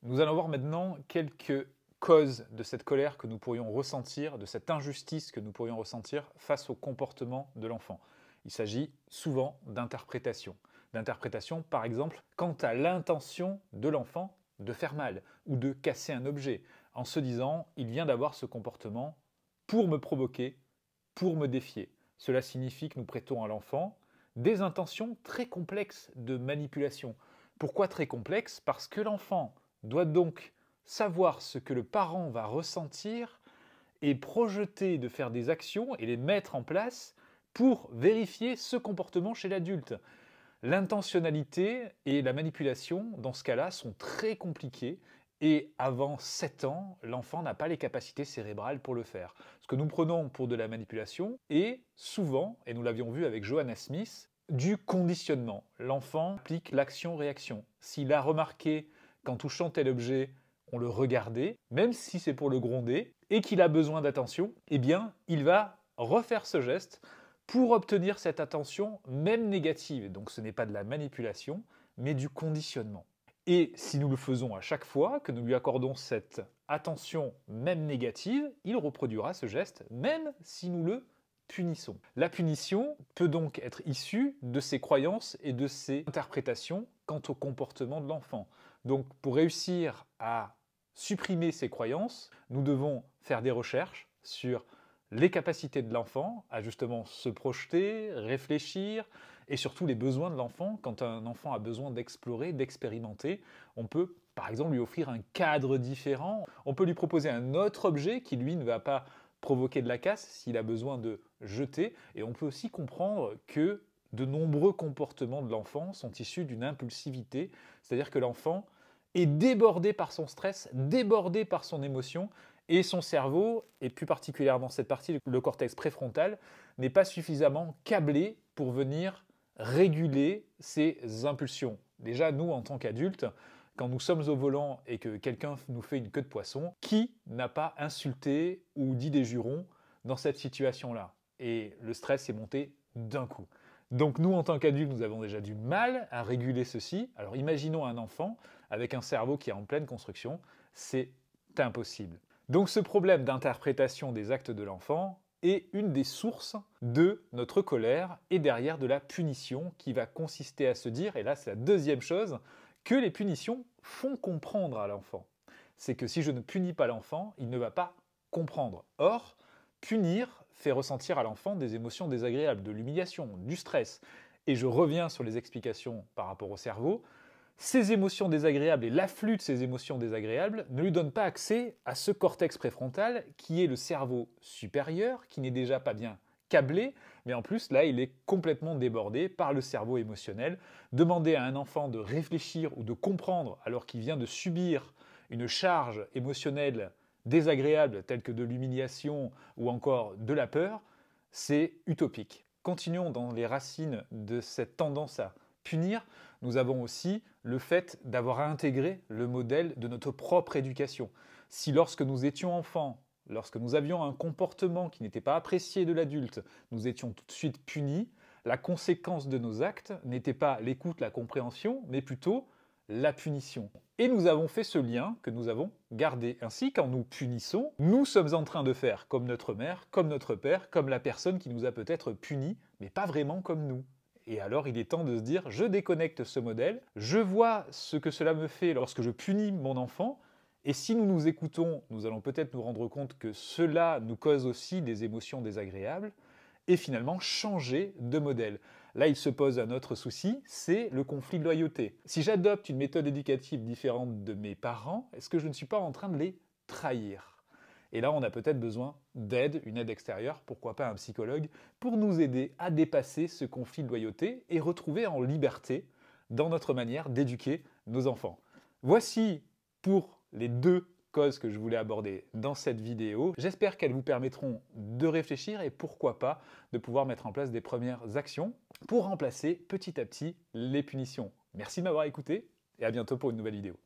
Nous allons voir maintenant quelques causes de cette colère que nous pourrions ressentir, de cette injustice que nous pourrions ressentir face au comportement de l'enfant. Il s'agit souvent d'interprétation. D'interprétation, par exemple, quant à l'intention de l'enfant de faire mal ou de casser un objet, en se disant « il vient d'avoir ce comportement pour me provoquer, pour me défier ». Cela signifie que nous prêtons à l'enfant des intentions très complexes de manipulation. Pourquoi très complexes? Parce que l'enfant doit donc savoir ce que le parent va ressentir et projeter de faire des actions et les mettre en place pour vérifier ce comportement chez l'adulte. L'intentionnalité et la manipulation, dans ce cas-là, sont très compliquées et avant 7 ans, l'enfant n'a pas les capacités cérébrales pour le faire. Ce que nous prenons pour de la manipulation est souvent, et nous l'avions vu avec Johanna Smith, du conditionnement. L'enfant applique l'action-réaction. S'il a remarqué qu'en touchant tel objet, on le regardait, même si c'est pour le gronder, et qu'il a besoin d'attention, eh bien, il va refaire ce geste pour obtenir cette attention, même négative. Donc ce n'est pas de la manipulation, mais du conditionnement. Et si nous le faisons à chaque fois, que nous lui accordons cette attention, même négative, il reproduira ce geste, même si nous le punissons. La punition peut donc être issue de ses croyances et de ses interprétations quant au comportement de l'enfant. Donc pour réussir à supprimer ces croyances, nous devons faire des recherches sur les capacités de l'enfant à justement se projeter, réfléchir, et surtout les besoins de l'enfant. Quand un enfant a besoin d'explorer, d'expérimenter, on peut par exemple lui offrir un cadre différent, on peut lui proposer un autre objet qui lui ne va pas provoquer de la casse s'il a besoin de jeter, et on peut aussi comprendre que de nombreux comportements de l'enfant sont issus d'une impulsivité, c'est-à-dire que l'enfant est débordé par son stress, débordé par son émotion, et son cerveau, et plus particulièrement cette partie, le cortex préfrontal, n'est pas suffisamment câblé pour venir réguler ses impulsions. Déjà, nous, en tant qu'adultes, quand nous sommes au volant et que quelqu'un nous fait une queue de poisson, qui n'a pas insulté ou dit des jurons dans cette situation-là? Et le stress est monté d'un coup. Donc nous, en tant qu'adultes, nous avons déjà du mal à réguler ceci. Alors imaginons un enfant avec un cerveau qui est en pleine construction, c'est impossible. Donc ce problème d'interprétation des actes de l'enfant est une des sources de notre colère et derrière de la punition qui va consister à se dire, et là c'est la deuxième chose, que les punitions font comprendre à l'enfant. C'est que si je ne punis pas l'enfant, il ne va pas comprendre. Or, punir fait ressentir à l'enfant des émotions désagréables, de l'humiliation, du stress. Et je reviens sur les explications par rapport au cerveau. Ces émotions désagréables et l'afflux de ces émotions désagréables ne lui donnent pas accès à ce cortex préfrontal qui est le cerveau supérieur, qui n'est déjà pas bien câblé, mais en plus là il est complètement débordé par le cerveau émotionnel. Demander à un enfant de réfléchir ou de comprendre alors qu'il vient de subir une charge émotionnelle désagréable telle que de l'humiliation ou encore de la peur, c'est utopique. Continuons dans les racines de cette tendance à punir, nous avons aussi le fait d'avoir intégré le modèle de notre propre éducation. Si lorsque nous étions enfants, lorsque nous avions un comportement qui n'était pas apprécié de l'adulte, nous étions tout de suite punis, la conséquence de nos actes n'était pas l'écoute, la compréhension, mais plutôt la punition. Et nous avons fait ce lien que nous avons gardé. Ainsi, quand nous punissons, nous sommes en train de faire comme notre mère, comme notre père, comme la personne qui nous a peut-être punis, mais pas vraiment comme nous. Et alors il est temps de se dire, je déconnecte ce modèle, je vois ce que cela me fait lorsque je punis mon enfant, et si nous nous écoutons, nous allons peut-être nous rendre compte que cela nous cause aussi des émotions désagréables, et finalement changer de modèle. Là, il se pose un autre souci, c'est le conflit de loyauté. Si j'adopte une méthode éducative différente de mes parents, est-ce que je ne suis pas en train de les trahir ? Et là, on a peut-être besoin d'aide, une aide extérieure, pourquoi pas un psychologue, pour nous aider à dépasser ce conflit de loyauté et retrouver en liberté dans notre manière d'éduquer nos enfants. Voici pour les deux causes que je voulais aborder dans cette vidéo. J'espère qu'elles vous permettront de réfléchir et pourquoi pas de pouvoir mettre en place des premières actions pour remplacer petit à petit les punitions. Merci de m'avoir écouté et à bientôt pour une nouvelle vidéo.